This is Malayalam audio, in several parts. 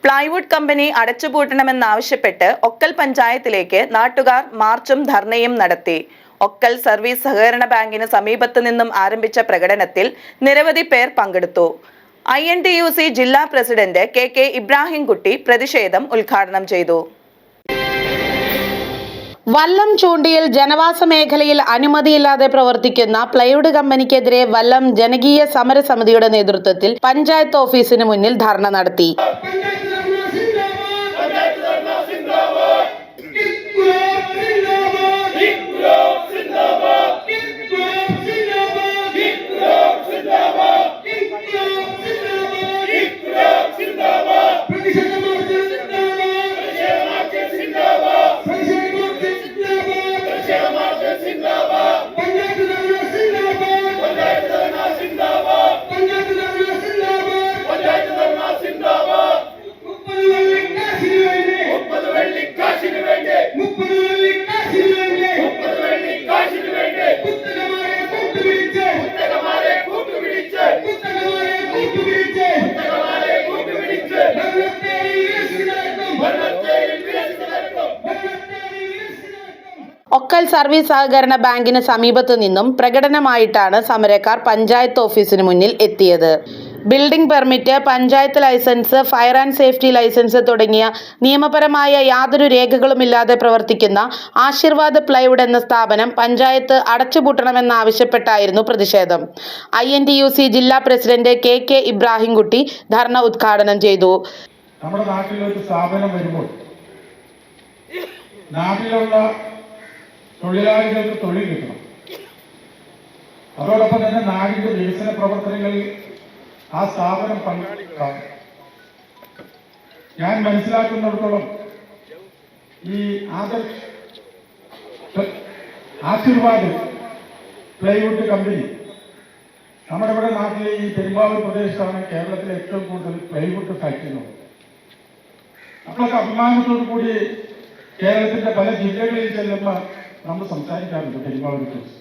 പ്ലൈവുഡ് കമ്പനി അടച്ചുപൂട്ടണമെന്നാവശ്യപ്പെട്ട് ഒക്കൽ പഞ്ചായത്തിലേക്ക് നാട്ടുകാർ മാർച്ചും ധർണയും നടത്തി. ഒക്കൽ സർവീസ് സഹകരണ ബാങ്കിന് സമീപത്തു നിന്നും ആരംഭിച്ച പ്രകടനത്തിൽ നിരവധി പേർ പങ്കെടുത്തു. INTUC ജില്ലാ പ്രസിഡന്റ് KK ഇബ്രാഹിംകുട്ടി പ്രതിഷേധം ഉദ്ഘാടനം ചെയ്തു. വല്ലം ചൂണ്ടിയിൽ ജനവാസ മേഖലയിൽ അനുമതിയില്ലാതെ പ്രവർത്തിക്കുന്ന പ്ലൈവുഡ് കമ്പനിക്കെതിരെ വല്ലം ജനകീയ സമരസമിതിയുടെ നേതൃത്വത്തിൽ പഞ്ചായത്ത് ഓഫീസിന് മുന്നിൽ ധർണ നടത്തി. ഒക്കൽ സർവീസ് സഹകരണ ബാങ്കിന് സമീപത്തു നിന്നും പ്രകടനമായിട്ടാണ് സമരക്കാർ പഞ്ചായത്ത് ഓഫീസിന് മുന്നിൽ എത്തിയത്. Building permit, panchayat licence, fire and safety licence തുടങ്ങിയ നിയമപരമായ യാതൊരു രേഖകളുമില്ലാതെ പ്രവർത്തിക്കുന്ന ആശീർവാദ് പ്ലൈവുഡ് എന്ന സ്ഥാപനം പഞ്ചായത്ത് അടച്ചുപൂട്ടണമെന്നാവശ്യപ്പെട്ടായിരുന്നു പ്രതിഷേധം. INTUC ജില്ലാ പ്രസിഡന്റ് KK ഇബ്രാഹിംകുട്ടി ധർണ ഉദ്ഘാടനം ചെയ്തു. നമ്മുടെ നാട്ടിലൊരു സ്ഥാപനം വരുമ്പോൾ നാട്ടിലുള്ള തൊഴിലാളികൾക്ക് തൊഴിൽ കിട്ടണം. അതോടൊപ്പം തന്നെ നാടിന്റെ വികസന പ്രവർത്തനങ്ങളിൽ ആ സ്ഥാപനം പങ്കാളികളാണ്. ഞാൻ മനസ്സിലാക്കുന്നിടത്തോളം ഈ ആശീർവാദ് പ്ലൈവുഡ് കമ്പനി നമ്മുടെ ഇവിടെ നാട്ടിലെ ഈ പെരുമ്പാവൂർ പ്രദേശത്താണ് കേരളത്തിലെ ഏറ്റവും കൂടുതൽ പ്ലൈവുഡ് ഫാക്ടറികളുള്ളത്. നമ്മളൊക്കെ അഭിമാനത്തോടു കൂടി കേരളത്തിന്റെ പല ജില്ലകളിൽ ചെല്ലുമ്പോൾ നമ്മൾ സംസാരിക്കാറുണ്ട് പെരുമ്പാവൂരിനെ കുറിച്ച്.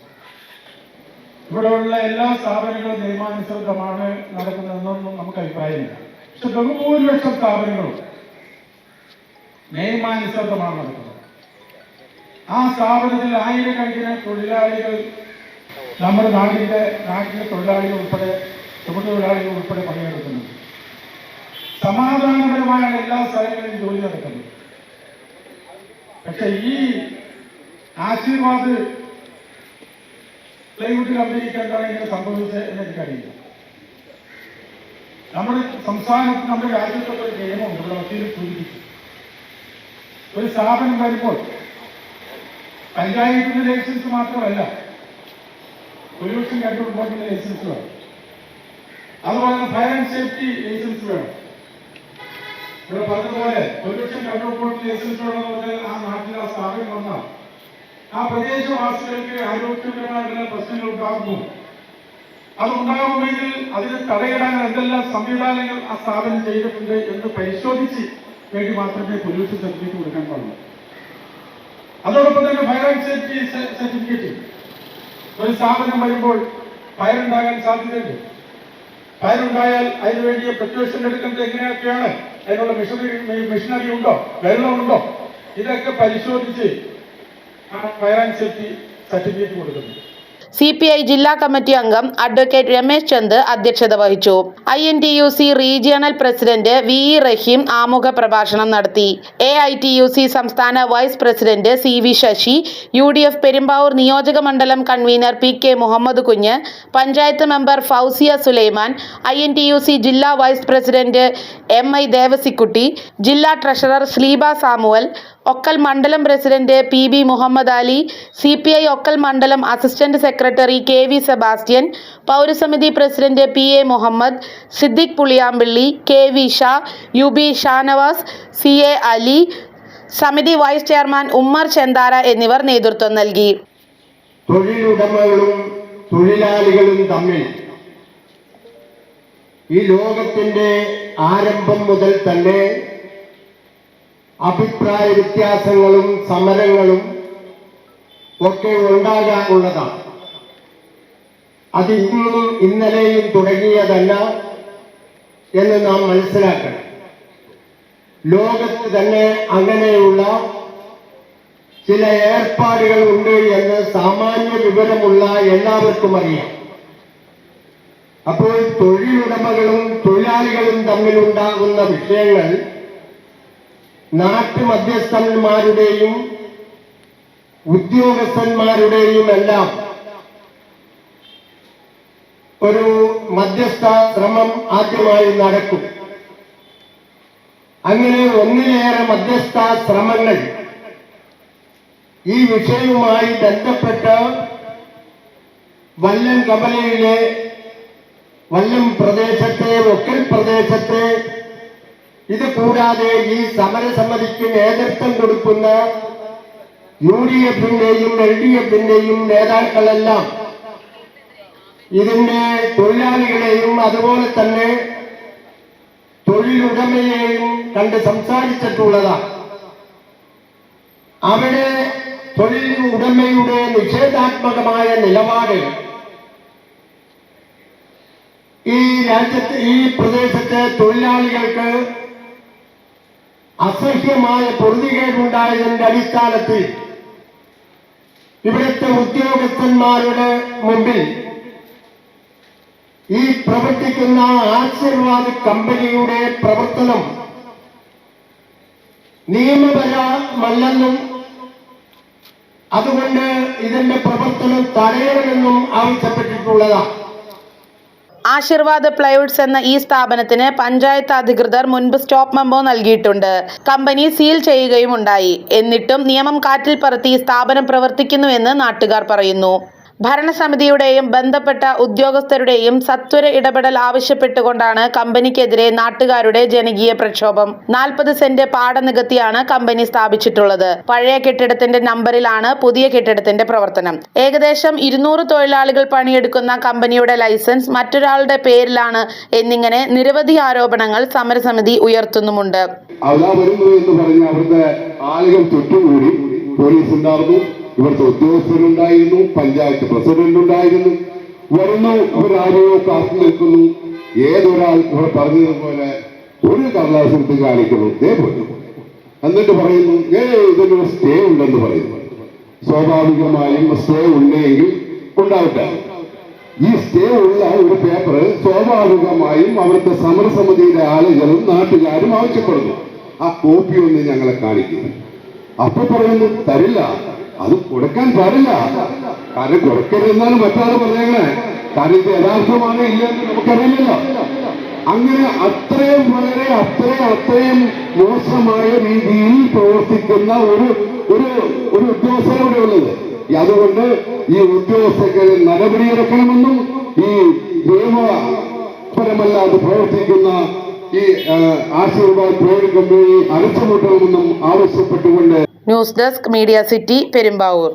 ഇവിടെയുള്ള എല്ലാ സ്ഥാപനങ്ങളും നിയമാനുസൃതമാണ് നടക്കുന്നതെന്നൊന്നും നമുക്ക് അഭിപ്രായമില്ല. പക്ഷെ ബഹുഭൂരിപക്ഷം സ്ഥാപനങ്ങളും നിയമാനുസൃതമാണ് നടക്കുന്നത്. ആ സ്ഥാപനത്തിൽ ആയിരക്കണക്കിന് തൊഴിലാളികൾ നമ്മുടെ നാട്ടിലെ തൊഴിലാളികൾ ഉൾപ്പെടെ തൊഴിലാളികൾ ഉൾപ്പെടെ പണിയെടുക്കുന്നുണ്ട്. സമാധാനപരമായാണ് എല്ലാ സ്ഥലങ്ങളിലും ജോലി നടക്കുന്നത്. പക്ഷെ ഈ ആശീർവാദ് പ്ലൈവുഡ് കമ്പനിക്ക് എന്താണ് ഇങ്ങനെ സംഭവിച്ചത് എന്ന് എനിക്കറിയില്ല. നമ്മുടെ സംസ്ഥാനത്ത്, നമ്മുടെ രാജ്യത്തൊക്കെ ഒരു നിയമമുണ്ട്. ഇവിടെ വക്കീൽ സൂചിപ്പിച്ചു, ഒരു സ്ഥാപനം വരുമ്പോൾ പഞ്ചായത്തിന്റെ ലൈസൻസ് മാത്രമല്ല, പൊല്യൂഷൻ കൺട്രോൾ ബോർഡിന്റെ ലൈസൻസ് വേണം. അതുപോലെ ഫയർ ആൻഡ് സേഫ്റ്റി ലൈസൻസ് വേണം. ഇവിടെ പറഞ്ഞതുപോലെ പൊല്യൂഷൻ കൺട്രോൾ ബോർഡിന്റെ ലൈസൻസ് വേണമെന്ന് പറഞ്ഞാൽ ആ നാട്ടിൽ ആ സ്ഥാപനം വന്നാൽ ആ പ്രദേശവാസികൾക്ക് ആരോഗ്യപരമായിട്ടുള്ള പ്രശ്നങ്ങൾ ഉണ്ടാകുന്നു. അതുണ്ടാകുമെങ്കിൽ അതിന് തടയിടാൻ എന്തെല്ലാം സംവിധാനങ്ങൾ ആ സ്ഥാപനം ചെയ്തിട്ടുണ്ട് എന്ന് പരിശോധിച്ച് വേണ്ടി മാത്രമേ പൊല്യൂഷൻ സർട്ടിഫിക്കറ്റ് കൊടുക്കാൻ പാടുള്ളൂ. അതോടൊപ്പം തന്നെ ഫയർ ആൻഡ് സേഫ്റ്റി സർട്ടിഫിക്കറ്റ്, ഒരു സ്ഥാപനം വരുമ്പോൾ ഫയർ ഉണ്ടാകാൻ സാധ്യതയുണ്ട്. ഫയർ ഉണ്ടായാൽ അതിനു വേണ്ടിയ പ്രിക്കോഷൻ എടുക്കുന്നത് എങ്ങനെയൊക്കെയാണ്, അതിനുള്ള മെഷീനറി ഉണ്ടോ, വെള്ളമുണ്ടോ, ഇതൊക്കെ പരിശോധിച്ച് ഫയർ ആൻഡ് സേഫ്റ്റി സർട്ടിഫിക്കറ്റ് കൊടുക്കുന്നു. CPI ജില്ലാ കമ്മിറ്റി അംഗം അഡ്വക്കേറ്റ് രമേശ് ചന്ദ് അധ്യക്ഷത വഹിച്ചു. INTUC regional president VE Rahim ആമുഖ പ്രഭാഷണം നടത്തി. AITUC സംസ്ഥാന vice president CV Sasi, UDF Perumbavoor നിയോജക മണ്ഡലം convener PK Muhammad Kunju, panchayat member Fousiya Sulaiman, INTUC ജില്ലാ വൈസ് പ്രസിഡന്റ് MI ദേവസിക്കുട്ടി, ജില്ലാ ട്രഷറർ സ്ലീബ സാമുവൽ, ഒക്കൽ മണ്ഡലം president PB Muhammad Ali, CPI Okkal മണ്ഡലം അസിസ്റ്റന്റ് സെക്രട്ടറി KV സെബാസ്റ്റ്യൻ, പൗരസമിതി president PA Muhammad, Siddique Puliyampally, KV Shah, UB Shanavas, CA Ali, സമിതി വൈസ് ചെയർമാൻ ഉമ്മർ ചെന്താര എന്നിവർ നേതൃത്വം നൽകി. തൊഴിലുടമകളും തൊഴിലാളികളും തമ്മിൽ ഈ ലോകത്തിന്റെ ആരംഭം മുതൽ തന്നെ അഭിപ്രായ വ്യത്യാസങ്ങളും സമരങ്ങളും ഒക്കെ ഉണ്ടാകാനുള്ളതാണ്. അത് ഇന്നും ഇന്നലെയും തുടങ്ങിയതല്ല എന്ന് നാം മനസ്സിലാക്കണം. ലോകത്ത് തന്നെ അങ്ങനെയുള്ള ചില ഏർപ്പാടുകൾ ഉണ്ട് എന്ന് സാമാന്യ വിവരമുള്ള എല്ലാവർക്കും അറിയാം. അപ്പോൾ തൊഴിലുടമകളും തൊഴിലാളികളും തമ്മിലുണ്ടാകുന്ന വിഷയങ്ങൾ നാട്ടുമധ്യസ്ഥന്മാരുടെയും ഉദ്യോഗസ്ഥന്മാരുടെയും എല്ലാം ഒരു മധ്യസ്ഥ ശ്രമം ആദ്യമായി നടക്കും. അങ്ങനെ ഒന്നിലേറെ മധ്യസ്ഥ ശ്രമങ്ങൾ ഈ വിഷയവുമായി ബന്ധപ്പെട്ട് വല്ലം കവലയിലെ വല്ലം പ്രദേശത്തെ ഒക്കൽ പ്രദേശത്തെ ഇത് കൂടാതെ ഈ സമരസമിതിക്ക് നേതൃത്വം കൊടുക്കുന്ന UDF-ന്റെയും LDF-ന്റെയും നേതാക്കളെല്ലാം ഇതിന്റെ തൊഴിലാളികളെയും അതുപോലെ തന്നെ തൊഴിലുടമയെയും കണ്ട് സംസാരിച്ചിട്ടുള്ളതാണ്. അവിടെ തൊഴിൽ ഉടമയുടെ നിഷേധാത്മകമായ നിലപാട് ഈ രാജ്യത്ത് ഈ പ്രദേശത്തെ തൊഴിലാളികൾക്ക് അസഹ്യമായ പൊറുതികേടുണ്ടായതിന്റെ അടിസ്ഥാനത്തിൽ ഇവിടുത്തെ ഉദ്യോഗസ്ഥന്മാരുടെ മുമ്പിൽ ഈ പ്രവർത്തിക്കുന്ന ആശീർവാദ് കമ്പനിയുടെ പ്രവർത്തനം നിയമപരമല്ലെന്നും അതുകൊണ്ട് ഇതിന്റെ പ്രവർത്തനം തടയണമെന്നും ആവശ്യപ്പെട്ടിട്ടുള്ളതാണ്. ആശീർവാദ് പ്ലൈവുഡ്സ് എന്ന ഈ സ്ഥാപനത്തിന് പഞ്ചായത്ത് അധികൃതർ മുൻപ് സ്റ്റോപ്പ് മെമ്മോ നൽകിയിട്ടുണ്ട്. കമ്പനി സീൽ ചെയ്യുകയും ഉണ്ടായി. എന്നിട്ടും നിയമം കാറ്റിൽ പറത്തി സ്ഥാപനം പ്രവർത്തിക്കുന്നുവെന്ന് നാട്ടുകാർ പറയുന്നു. ഭരണസമിതിയുടെയും ബന്ധപ്പെട്ട ഉദ്യോഗസ്ഥരുടെയും സത്വര ഇടപെടൽ ആവശ്യപ്പെട്ടുകൊണ്ടാണ് കമ്പനിക്കെതിരെ നാട്ടുകാരുടെ ജനകീയ പ്രക്ഷോഭം. 40 സെന്റ് പാട നികത്തിയാണ് കമ്പനി സ്ഥാപിച്ചിട്ടുള്ളത്. പഴയ കെട്ടിടത്തിന്റെ നമ്പറിലാണ് പുതിയ കെട്ടിടത്തിന്റെ പ്രവർത്തനം. ഏകദേശം 200 തൊഴിലാളികൾ പണിയെടുക്കുന്ന കമ്പനിയുടെ ലൈസൻസ് മറ്റൊരാളുടെ പേരിലാണ് എന്നിങ്ങനെ നിരവധി ആരോപണങ്ങൾ സമരസമിതി ഉയർത്തുന്നുമുണ്ട്. അവിടുത്തെ ആളുകൾ ചുറ്റുകൂടി പോലീസ് ഉണ്ടായിരുന്നു, ഇവിടുത്തെ ഉദ്യോഗസ്ഥരുണ്ടായിരുന്നു, പഞ്ചായത്ത് പ്രസിഡന്റ് ഉണ്ടായിരുന്നു. വരുന്നു, ഇവരാരെയോ കാത്തു നിൽക്കുന്നു. ഏതൊരാൾ ഇവിടെ പറഞ്ഞതുപോലെ ഒരു കടലാസെടുത്ത് കാണിക്കുന്നു, ഇതേപോലെ എന്നിട്ട് പറയുന്നു ഇതിനൊരു സ്റ്റേ ഉണ്ടെന്ന് പറയുന്നു. സ്വാഭാവികമായും സ്റ്റേ ഉണ്ടെങ്കിൽ ഉണ്ടാവട്ടെ. ഈ സ്റ്റേ ഉള്ള ഒരു പേപ്പർ സ്വാഭാവികമായും അവിടുത്തെ സമരസമിതിയിലെ ആളുകളും നാട്ടുകാരും ആവശ്യപ്പെടുന്നു. ആ കോപ്പി ഒന്ന് ഞങ്ങളെ കാണിക്കുന്നു. അപ്പൊ പറയുന്നു തരില്ല, അത് കൊടുക്കാൻ പാടില്ല. കാരണം കൊടുക്കരുതെന്നാണ് മറ്റാൾ പറഞ്ഞേ. കാരണം ഇത് യഥാർത്ഥമാണ് ഇല്ലെന്ന് നമുക്കറിയില്ലല്ലോ. അങ്ങനെ അത്രയും മോശമായ രീതിയിൽ പ്രവർത്തിക്കുന്ന ഒരു ഉദ്യോഗസ്ഥരാണ് ഉള്ളത്. അതുകൊണ്ട് ഈ ഉദ്യോഗസ്ഥർക്ക് നടപടിയെടുക്കണമെന്നും ഈ നിയമപരമല്ലാതെ പ്രവർത്തിക്കുന്ന ഈ ആശീർവാദ് പ്രൈവറ്റ് കമ്പനി അടച്ചുപൂട്ടണമെന്നും ആവശ്യപ്പെട്ടുകൊണ്ട് news desk media city Perumbavoor.